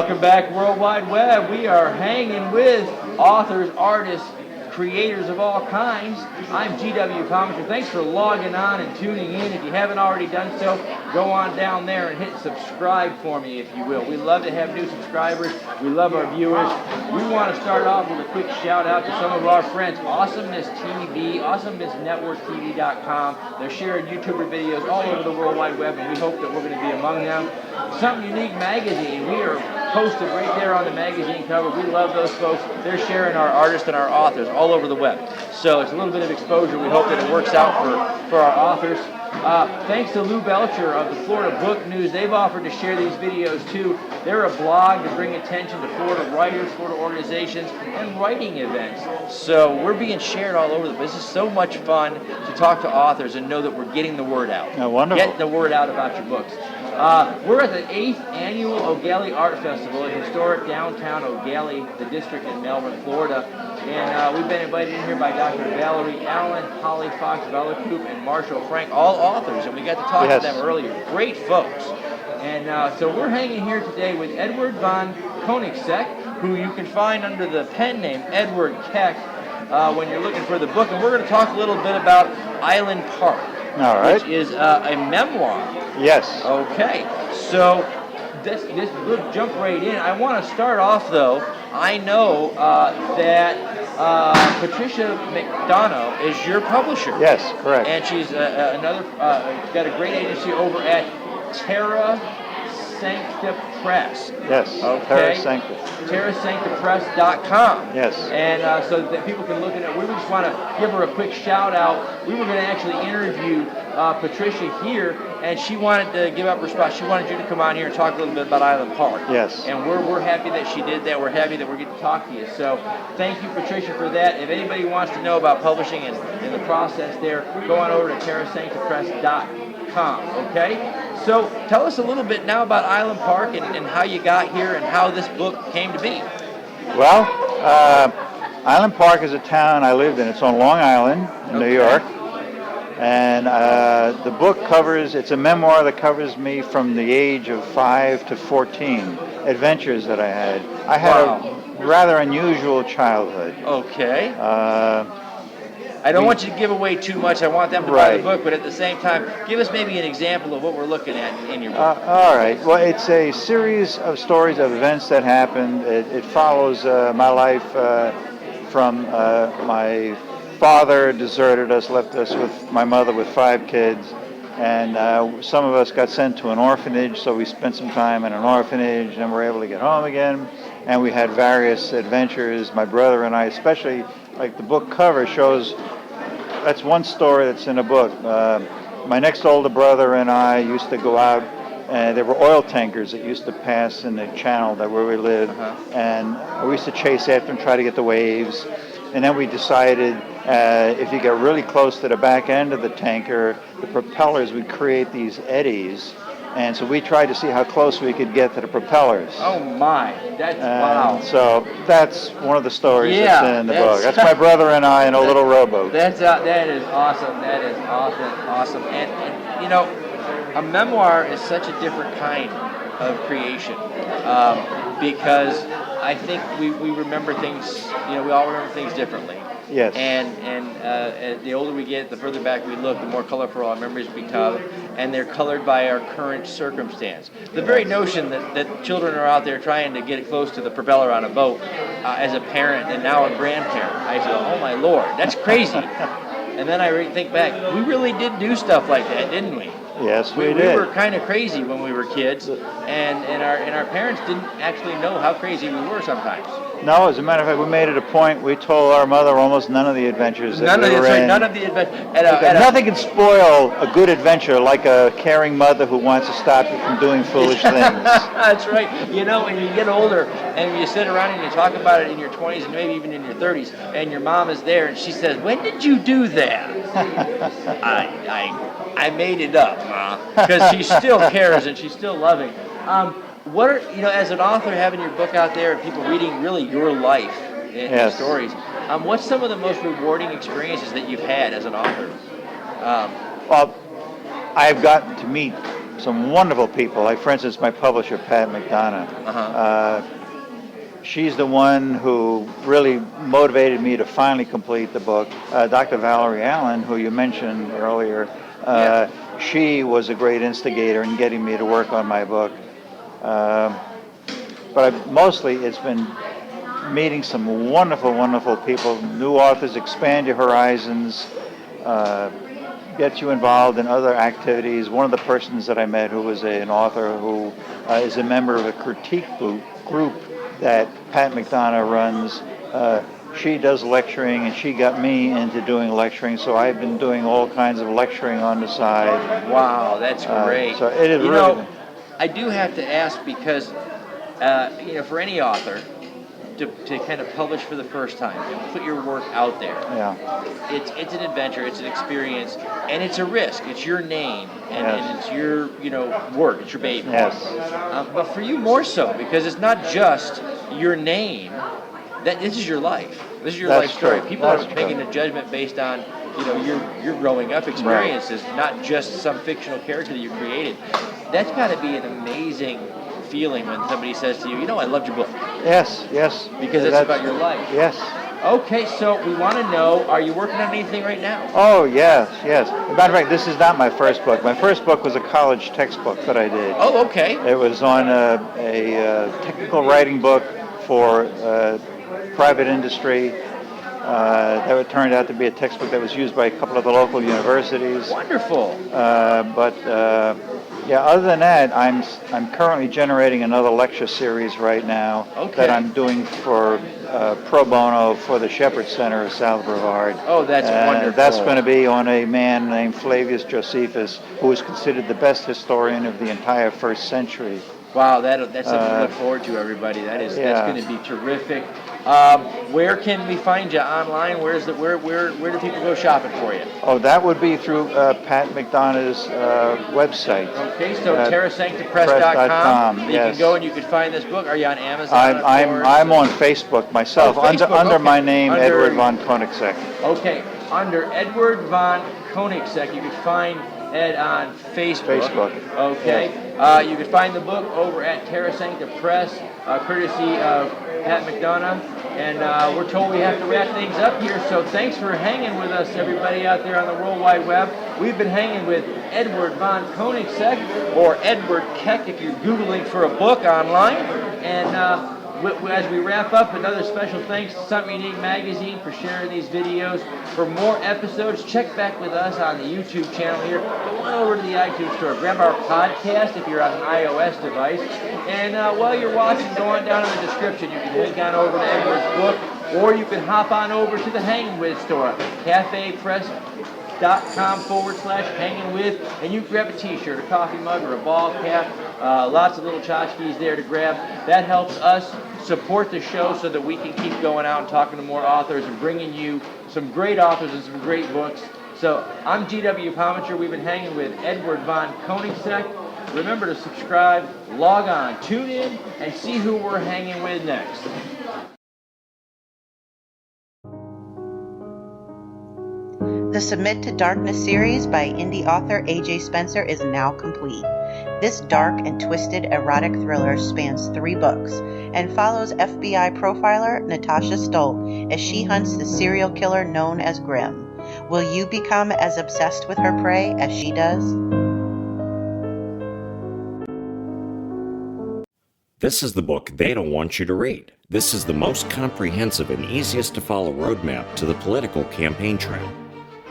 Welcome back, World Wide Web. We are hanging with authors, artists, creators of all kinds. I'm GW Pomichter. Thanks for logging on and tuning in. If you haven't already done so, go on down there and hit subscribe for me, if you will. We love to have new subscribers. We love our viewers. We want to start off with a quick shout out to some of our friends. Awesomeness TV, AwesomenessNetworkTV.com. They're sharing YouTuber videos all over the World Wide Web, and we hope that we're going to be among them. Something Unique Magazine. We are posted right there on the magazine cover. We love those folks. They're sharing our artists and our authors all over the web. So it's a little bit of exposure. We hope that it works out for our authors. Thanks to Lou Belcher of the Florida Book News. They've offered to share these videos too. They're a blog to bring attention to Florida writers, Florida organizations, and writing events. So we're being shared all over the place. This is so much fun to talk to authors and know that we're getting the word out. Oh, wonderful. Get the word out about your books. We're at the 8th Annual O'Galley Art Festival in historic downtown O'Galley, the district in Melbourne, Florida. And we've been invited in here by Dr. Valerie Allen, Holly Fox Vellacoop, and Marshall Frank, all authors, and we got to talk to them earlier. Great folks. And so we're hanging here today with Edward von Koenigseck, who you can find under the pen name Edward Keck when you're looking for the book. And we're going to talk a little bit about Island Park, which is a memoir. Yes. Okay, so we'll jump right in. I want to start off, though. I know that Patricia McDonough is your publisher. Yes, correct. And she's got a great agency over at Terra Sancta Press. Yes, okay. Terra Sancta. TerraSanctaPress.com. Yes. And so that people can look at it. We just want to give her a quick shout out. We were going to actually interview Patricia here, and she wanted to give up her spot. She wanted you to come on here and talk a little bit about Island Park. Yes. And we're happy that she did that. We're happy that we're getting to talk to you. So thank you, Patricia, for that. If anybody wants to know about publishing and the process there, go on over to TerraSanctaPress.com. Okay? So tell us a little bit now about Island Park and how you got here and how this book came to be. Well, Island Park is a town I lived in. It's on Long Island in New York. And the book it's a memoir that covers me from the age of 5 to 14, adventures that I had. I had a rather unusual childhood. Okay. I don't want you to give away too much. I want them to buy the book, but at the same time, give us maybe an example of what we're looking at in your book. All right. Well, it's a series of stories of events that happened. It follows my life from my father deserted us, left us with my mother with 5 kids, and some of us got sent to an orphanage, so we spent some time in an orphanage, and were able to get home again, and we had various adventures. My brother and I, especially, like the book cover shows, that's one story that's in a book. My next older brother and I used to go out, and there were oil tankers that used to pass in the channel where we lived, and we used to chase after them, try to get the waves. And then we decided if you get really close to the back end of the tanker, the propellers would create these eddies. And so we tried to see how close we could get to the propellers. Oh my, that's wow. So that's one of the stories that's in the book. That's my brother and I in a little rowboat. That is awesome. That is awesome. And you know, a memoir is such a different kind of creation because I think we remember things, we all remember things differently. Yes. And the older we get, the further back we look, the more colorful our memories become, and they're colored by our current circumstance. The very notion that children are out there trying to get close to the propeller on a boat as a parent and now a grandparent, I say, oh my Lord, that's crazy. And then I think back, we really did do stuff like that, didn't we? Yes, we did. We were kind of crazy when we were kids, and our parents didn't actually know how crazy we were sometimes. No, as a matter of fact, we made it a point. We told our mother almost none of the adventures that we were in. None of the adventures. Nothing can spoil a good adventure like a caring mother who wants to stop you from doing foolish things. That's right. When you get older and you sit around and you talk about it in your 20s and maybe even in your 30s, and your mom is there and she says, "When did you do that?" I made it up, Ma, because she still cares and she's still loving. What are, as an author, having your book out there and people reading really your life and your stories, what's some of the most rewarding experiences that you've had as an author? Well, I've gotten to meet some wonderful people. Like, for instance, my publisher, Pat McDonough. She's the one who really motivated me to finally complete the book. Dr. Valerie Allen, who you mentioned earlier, she was a great instigator in getting me to work on my book. But mostly it's been meeting some wonderful, wonderful people, new authors, expand your horizons, get you involved in other activities. One of the persons that I met who was an author who is a member of a critique group that Pat McDonough runs, she does lecturing, and she got me into doing lecturing, so I've been doing all kinds of lecturing on the side. Wow, that's great. So it is I do have to ask because, for any author, to kind of publish for the first time and put your work out there. It's an adventure, it's an experience, and it's a risk. It's your name, and it's your work, it's your baby. But for you more so, because it's not just your name. This is your life. This is your life story. People are making a judgment based on your growing up experiences, not just some fictional character that you created. That's got to be an amazing feeling when somebody says to you, I loved your book. Yes. Because it's about your life. Yes. Okay, so we want to know, are you working on anything right now? Oh, yes. As a matter of fact, this is not my first book. My first book was a college textbook that I did. Oh, okay. It was on a technical writing book for private industry. That turned out to be a textbook that was used by a couple of the local universities. Wonderful. Other than that, I'm currently generating another lecture series right now that I'm doing for pro bono for the Shepherd Center of South Brevard. Oh, that's wonderful. That's going to be on a man named Flavius Josephus, who is considered the best historian of the entire first century. Wow, that's something to look forward to, everybody. That's going to be terrific. Where can we find you online? Where do people go shopping for you? Oh, that would be through Pat McDonough's website. Okay, so TerraSanctaPress.com. You can go and you can find this book. Are you on Amazon? I'm on Facebook myself, under my name, Edward von Koenigseck. Okay, under Edward von Koenigseck, you can find Ed on Facebook. Okay. Yes. You can find the book over at Terra Sancta Press, courtesy of Pat McDonough. And we're told we have to wrap things up here, so thanks for hanging with us, everybody out there on the World Wide Web. We've been hanging with Edward von Koenigseck, or Edward Keck if you're Googling for a book online. And as we wrap up, another special thanks to Something Unique Magazine for sharing these videos. For more episodes, check back with us on the YouTube channel here. Go on over to the iTunes store. Grab our podcast if you're on an iOS device. And while you're watching, go on down in the description. You can link on over to Edward's book, or you can hop on over to the Hangin With store, cafepress.com/Hangin With, and you can grab a t-shirt, a coffee mug, or a ball cap. Lots of little tchotchkes there to grab. That helps us support the show so that we can keep going out and talking to more authors and bringing you some great authors and some great books. So I'm G.W. Pomichter. We've been hanging with Edward von Koenigseck. Remember to subscribe, log on, tune in, and see who we're hanging with next. The Submit to Darkness series by indie author A.J. Spencer is now complete. This dark and twisted erotic thriller spans 3 books and follows FBI profiler Natasha Stolt as she hunts the serial killer known as Grimm. Will you become as obsessed with her prey as she does? This is the book they don't want you to read. This is the most comprehensive and easiest to follow roadmap to the political campaign trail.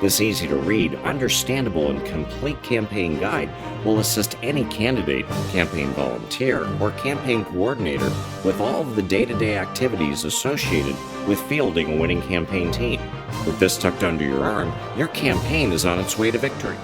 This easy-to-read, understandable, and complete campaign guide will assist any candidate, campaign volunteer, or campaign coordinator with all of the day-to-day activities associated with fielding a winning campaign team. With this tucked under your arm, your campaign is on its way to victory.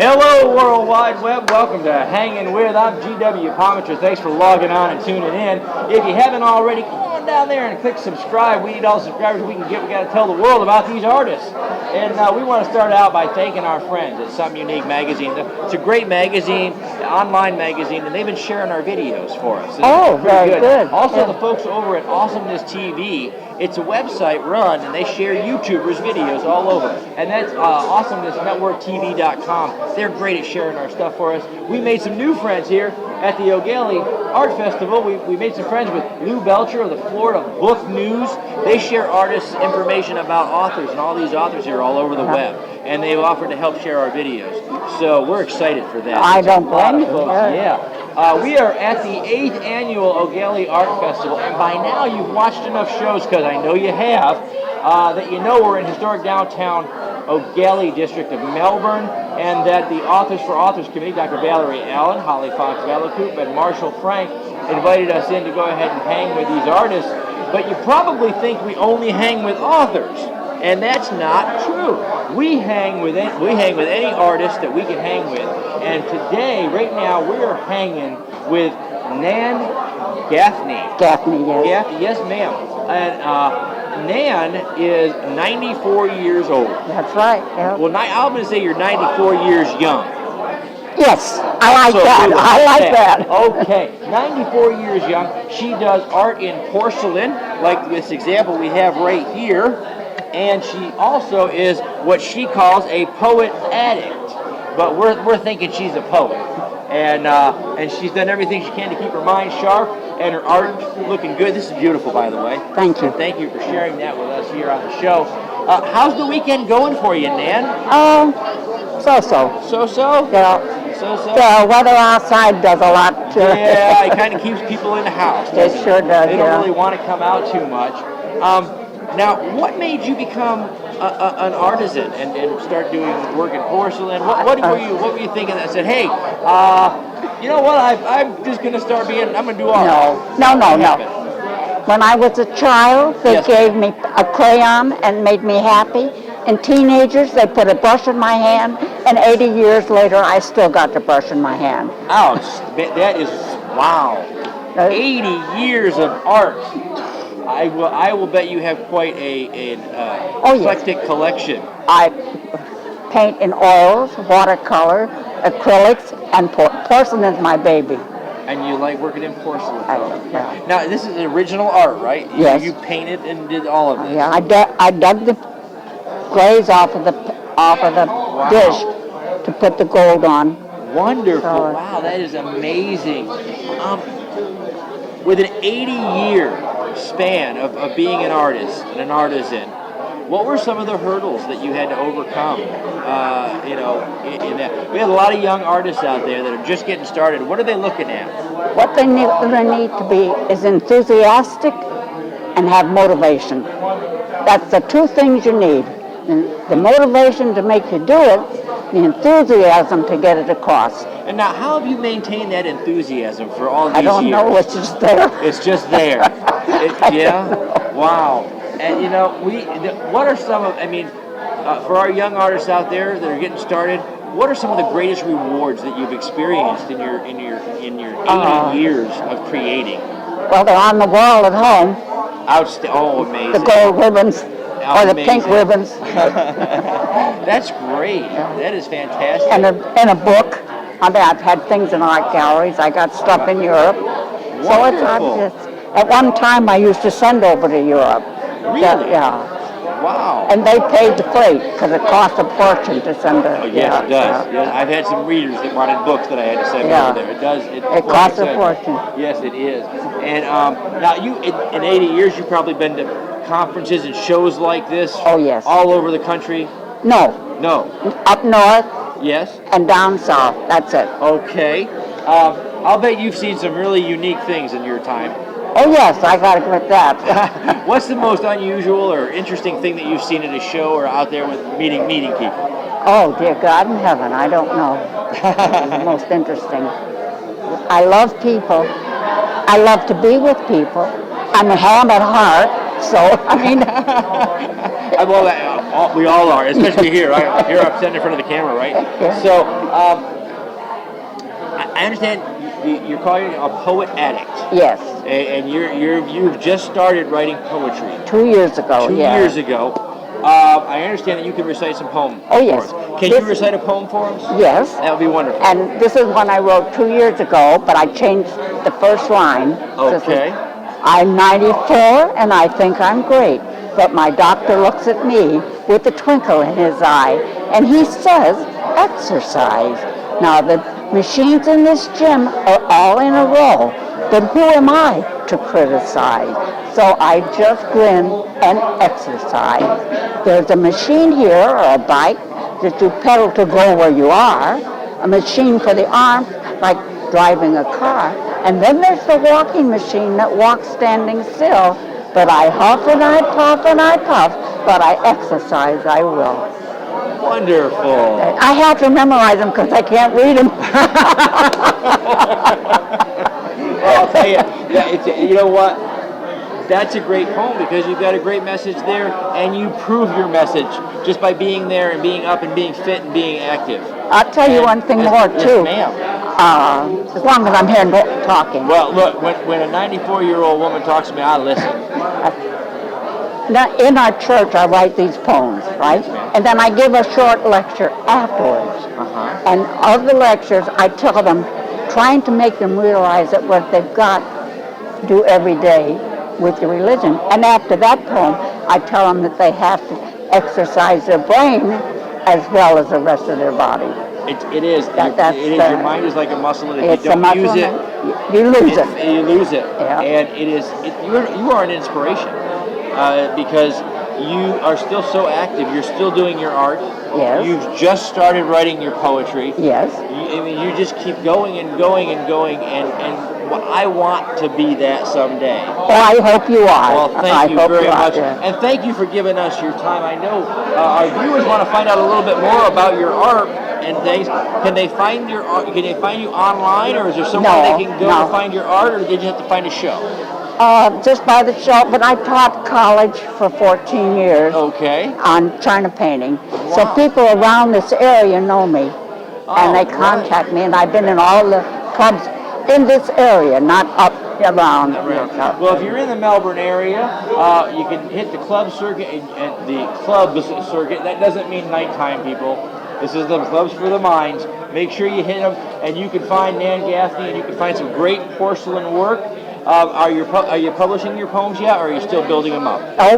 Hello, World Wide Web. Welcome to Hangin' With. I'm G.W. Pomichter. Thanks for logging on and tuning in. If you haven't already, go on down there and click subscribe. We need all the subscribers we can get. We got to tell the world about these artists. And we want to start out by thanking our friends at Something Unique Magazine. It's a great magazine, an online magazine, and they've been sharing our videos for us. Oh, very good. Also, the folks over at Awesomeness TV, it's a website run, and they share YouTubers' videos all over. And that's AwesomenessNetworkTV.com. They're great at sharing our stuff for us. We made some new friends here at the O'Galley Art Festival. We made some friends with Lou Belcher of the Florida Book News. They share artists' information about authors, and all these authors here all over the web. And they've offered to help share our videos. So we're excited for that. I don't blame you. Yeah. We are at the 8th Annual O'Galley Art Festival, and by now you've watched enough shows, because I know you have, that you know we're in historic downtown O'Galley district of Melbourne, and that the Authors for Authors Committee, Dr. Valerie Allen, Holly Fox Valacoop, and Marshall Frank invited us in to go ahead and hang with these artists. But you probably think we only hang with authors, and that's not true. We hang with any artist that we can hang with, and today, right now, we are hanging with Nan Gaffney. Gaffney, yes. Yes, ma'am. And Nan is 94 years old. That's right. Yeah. Well, I'm going to say you're 94 years young. Yes, I like that. I like that. Okay, 94 years young. She does art in porcelain, like this example we have right here. And she also is what she calls a poet addict. But we're thinking she's a poet. And she's done everything she can to keep her mind sharp and her art looking good. This is beautiful, by the way. Thank you. And thank you for sharing that with us here on the show. How's the weekend going for you, Nan? So-so. So-so? Yeah. So-so? The weather outside does a lot. Yeah, it kind of keeps people in the house. It sure does, They don't really want to come out too much. Now, what made you become an artisan and start doing work in porcelain? What were you thinking that said, hey, you know what? I'm just going to start I'm going to do art. No. When I was a child, they gave me a crayon and made me happy. And teenagers, they put a brush in my hand, and 80 years later, I still got the brush in my hand. Ouch! That is wow. 80 years of art. I will bet you have quite an eclectic collection. I paint in oils, watercolor, acrylics, and porcelain is my baby. And you like working in porcelain? Yeah. Now, this is original art, right? Yes. You painted and did all of this? Yeah, I dug the glaze off of the dish to put the gold on. Wonderful. So, wow, that is amazing. With an 80-year span of being an artist and an artisan, what were some of the hurdles that you had to overcome? In that we have a lot of young artists out there that are just getting started. What are they looking at? What they need to be is enthusiastic and have motivation. That's the two things you need. The motivation to make you do it, the enthusiasm to get it across. And now, how have you maintained that enthusiasm for all these years? I don't know, it's just there. It's just there. Yeah? Wow. And what are some of, for our young artists out there that are getting started, what are some of the greatest rewards that you've experienced in your 80 years of creating? Well, they're on the wall at home. Oh, amazing. The gold ribbons. Or the pink ribbons. That's great. That is fantastic. And in a book. I've had things in art galleries. I got stuff in Europe. Wonderful. So at one time I used to send over to Europe. Really? Yeah. Wow. And they paid the freight because it cost a fortune to send it. Oh, yes, it does. Yeah, I've had some readers that wanted books that I had to send over there. It does. It costs a fortune. Yes, it is. And now, you in 80 years, you've probably been to conferences and shows like this. Oh, yes. All over the country. No. Up north. Yes. And down south. That's it. Okay. I'll bet you've seen some really unique things in your time. Oh, yes, I got to admit that. What's the most unusual or interesting thing that you've seen at a show or out there with meeting people? Oh, dear God in heaven, I don't know. The most interesting. I love people. I love to be with people. I'm a ham at heart, so, well, we all are, especially here. Here I'm sitting in front of the camera, right? Yeah. So, I understand you're calling a poet addict. Yes, And you've just started writing poetry 2 years ago. 2 yeah. years ago. I understand that you can recite some poems. Oh, yes. For us. Can you recite a poem for us? Yes. That would be wonderful. And this is one I wrote 2 years ago, but I changed the first line. This is, Okay. I'm 94 and I think I'm great, but my doctor looks at me with a twinkle in his eye and he says, exercise. Now the machines in this gym are all in a row, but who am I to criticize? So I just grin and exercise. There's a machine here or a bike that you pedal to go where you are, a machine for the arms like driving a car, and then there's the walking machine that walks standing still, but I huff and I puff and I puff, but I exercise I will. Wonderful. I have to memorize them because I can't read them. Well, I'll tell you, you know what? That's a great poem because you've got a great message there, and you prove your message just by being there and being up and being fit and being active. I'll tell you one thing more too. Yes, ma'am. As long as I'm here talking. Well, look, when a 94-year-old woman talks to me, I listen. Now, in our church, I write these poems, right? And then I give a short lecture afterwards. Uh-huh. And of the lectures, I tell them, trying to make them realize that what they've got to do every day with your religion. And after that poem, I tell them that they have to exercise their brain as well as the rest of their body. It is. Your mind is like a muscle, and if you don't use it, you lose it. You lose it. Yeah. And you are an inspiration because you are still so active. You're still doing your art. Yes. You've just started writing your poetry. Yes. You just keep going and going and going, and I want to be that someday. Well, I hope you are. Well, thank you very much. Yeah. And thank you for giving us your time. I know our viewers want to find out a little bit more about your art and things. Can they find your art? Can they find you online, or is there somewhere they can go to find your art, or did you have to find a show? Just by the show, but I taught college for 14 years Okay. on China painting. Wow. So people around this area know me, and they contact me, and I've been in all the clubs in this area, not up around. Well, if you're in the Melbourne area, you can hit the club circuit and the clubs circuit. That doesn't mean nighttime, people. This is the clubs for the minds. Make sure you hit them, and you can find Nan Gaffney, and you can find some great porcelain work. Are you publishing your poems yet, or are you still building them up? Oh,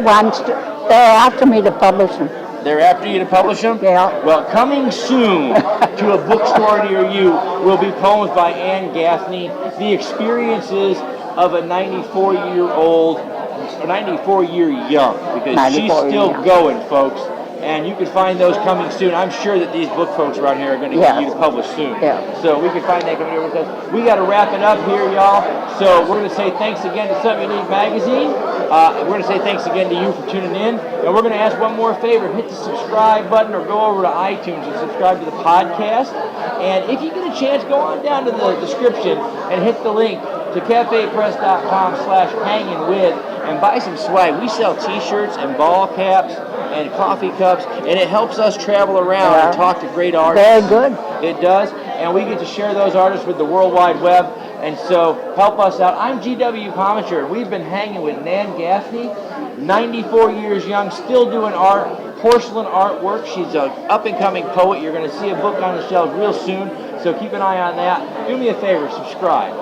they're after me to publish them. They're after you to publish them? Yeah. Well, coming soon to a bookstore near you will be poems by Nan Gaffney, the experiences of a 94-year-old, 94-year young, because she's still going, folks. And you can find those coming soon. I'm sure that these book folks around here are going to get you to publish soon. Yeah. So we can find that coming here with us. We got to wrap it up here, y'all. So we're going to say thanks again to Something Unique Magazine. We're going to say thanks again to you for tuning in. And we're going to ask one more favor. Hit the subscribe button or go over to iTunes and subscribe to the podcast. And if you get a chance, go on down to the description and hit the link to cafepress.com/hangingwith and buy some swag. We sell t-shirts and ball caps and coffee cups, and it helps us travel around and talk to great artists. Very good. It does, and we get to share those artists with the World Wide Web, and so help us out. I'm G.W. Pomichter, and we've been hanging with Nan Gaffney, 94 years young, still doing art, porcelain artwork. She's an up-and-coming poet. You're going to see a book on the shelves real soon, so keep an eye on that. Do me a favor, subscribe,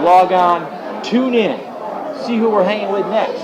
log on, tune in, see who we're hanging with next.